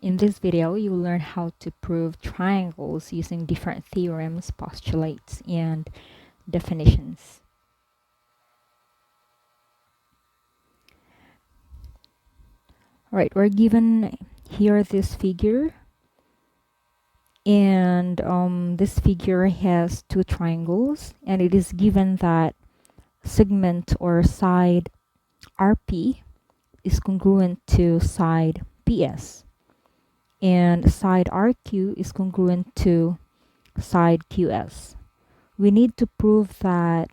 In this video, you will learn how to prove triangles using different theorems, postulates, and definitions. Alright, we're given here this figure, and this figure has two triangles, and it is given that segment or side RP is congruent to side PS, and side RQ is congruent to side QS. We need to prove that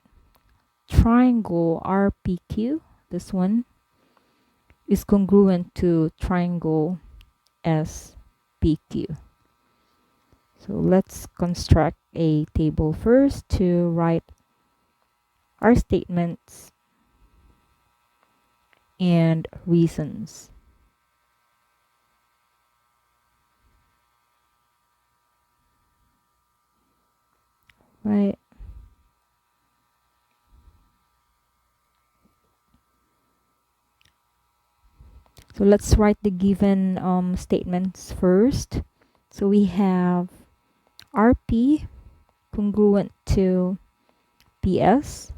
triangle RPQ, this one, is congruent to triangle SPQ. So let's construct a table first to write our statements and reasons. Right. So let's write the given statements first. So we have RP congruent to PS.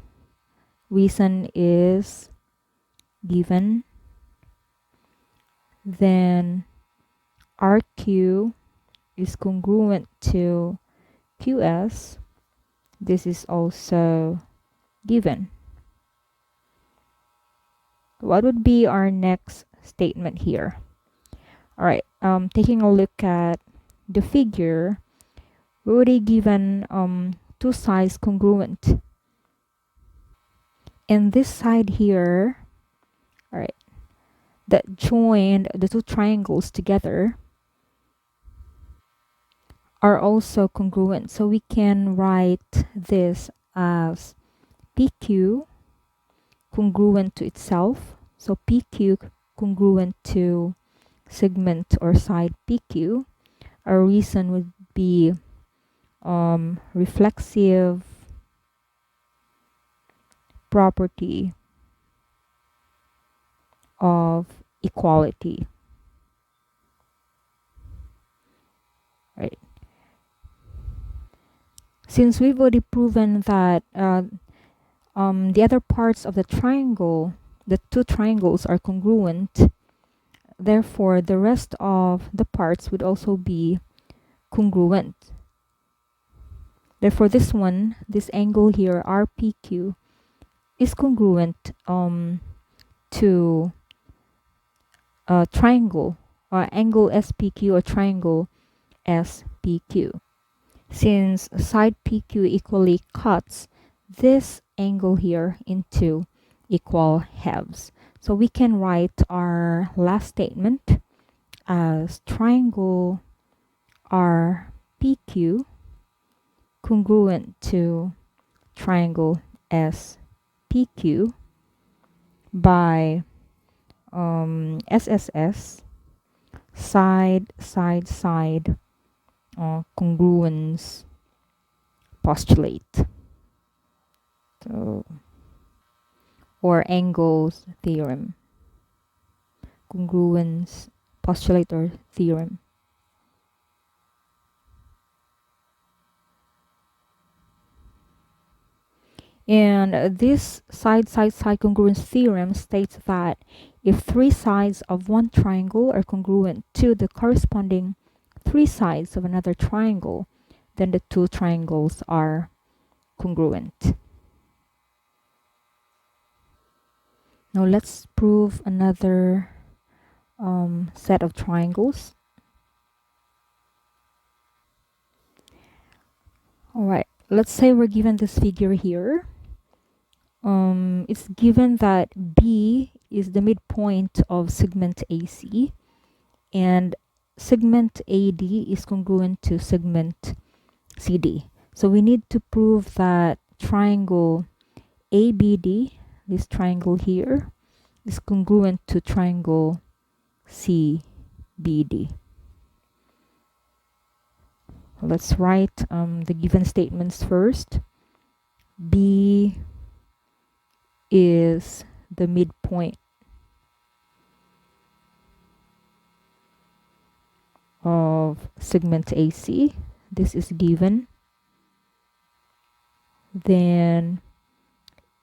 Reason is given. Then RQ is congruent to QS. This is also given. What would be our next statement here? All right, taking a look at the figure, we're already given two sides congruent. And this side here, all right, that joined the two triangles together are also congruent. So we can write this as PQ congruent to itself. So PQ congruent to segment or side PQ. Our reason would be reflexive property of equality. Right. Since we've already proven that the other parts of the triangle, the two triangles are congruent, therefore the rest of the parts would also be congruent. Therefore this one, this angle here, RPQ, is congruent to a triangle or angle SPQ or triangle SPQ. Since side PQ equally cuts this angle here into equal halves. So we can write our last statement as triangle RPQ congruent to triangle SPQ by SSS side congruence postulate. So, or angles theorem. Congruence postulate or theorem. And this side congruence theorem states that if three sides of one triangle are congruent to the corresponding three sides of another triangle, then the two triangles are congruent. Now let's prove another set of triangles. All right, let's say we're given this figure here. It's given that B is the midpoint of segment AC and segment AD is congruent to segment CD. So we need to prove that triangle ABD, this triangle here, is congruent to triangle CBD. Let's write the given statements first. B is the midpoint segment AC. This is given. Then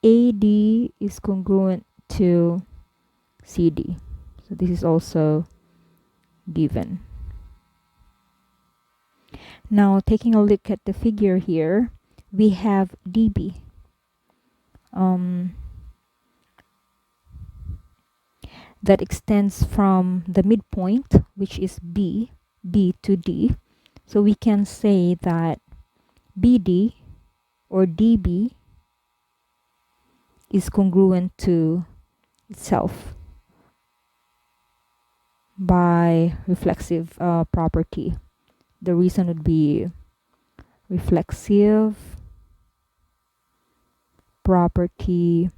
AD is congruent to CD. So this is also given. Now taking a look at the figure here, we have DB. That extends from the midpoint, which is B to D. So we can say that BD or DB is congruent to itself by reflexive property. The reason would be reflexive property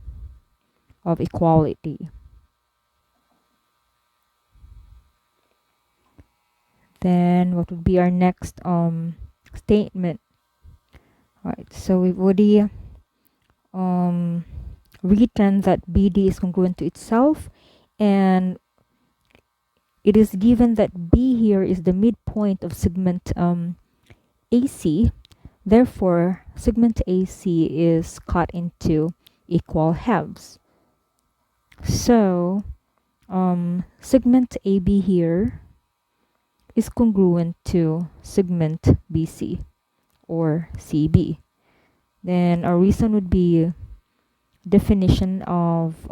of equality. Then what would be our next statement? All right, so we've already written that BD is congruent to itself, and it is given that B here is the midpoint of segment AC. Therefore, segment AC is cut into equal halves. So segment AB here is congruent to segment BC or CB. Then our reason would be definition of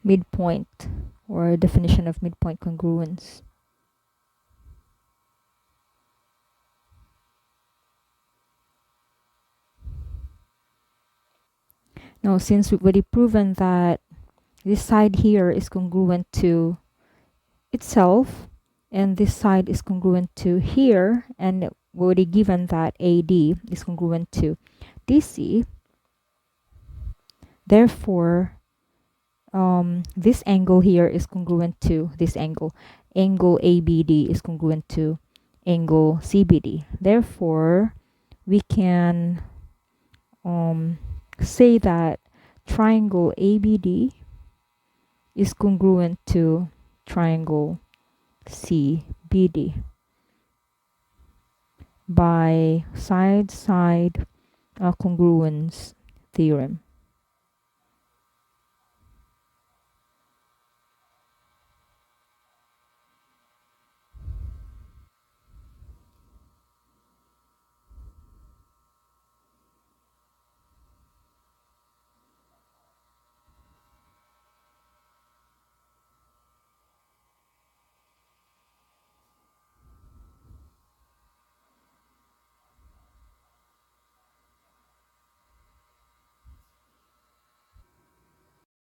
midpoint, or definition of midpoint congruence. Now, since we've already proven that this side here is congruent to itself, and this side is congruent to here, and we're already given that AD is congruent to DC, therefore this angle here is congruent to this angle. Angle ABD is congruent to angle CBD. Therefore, we can say that triangle ABD is congruent to triangle CBD by side-side congruence theorem.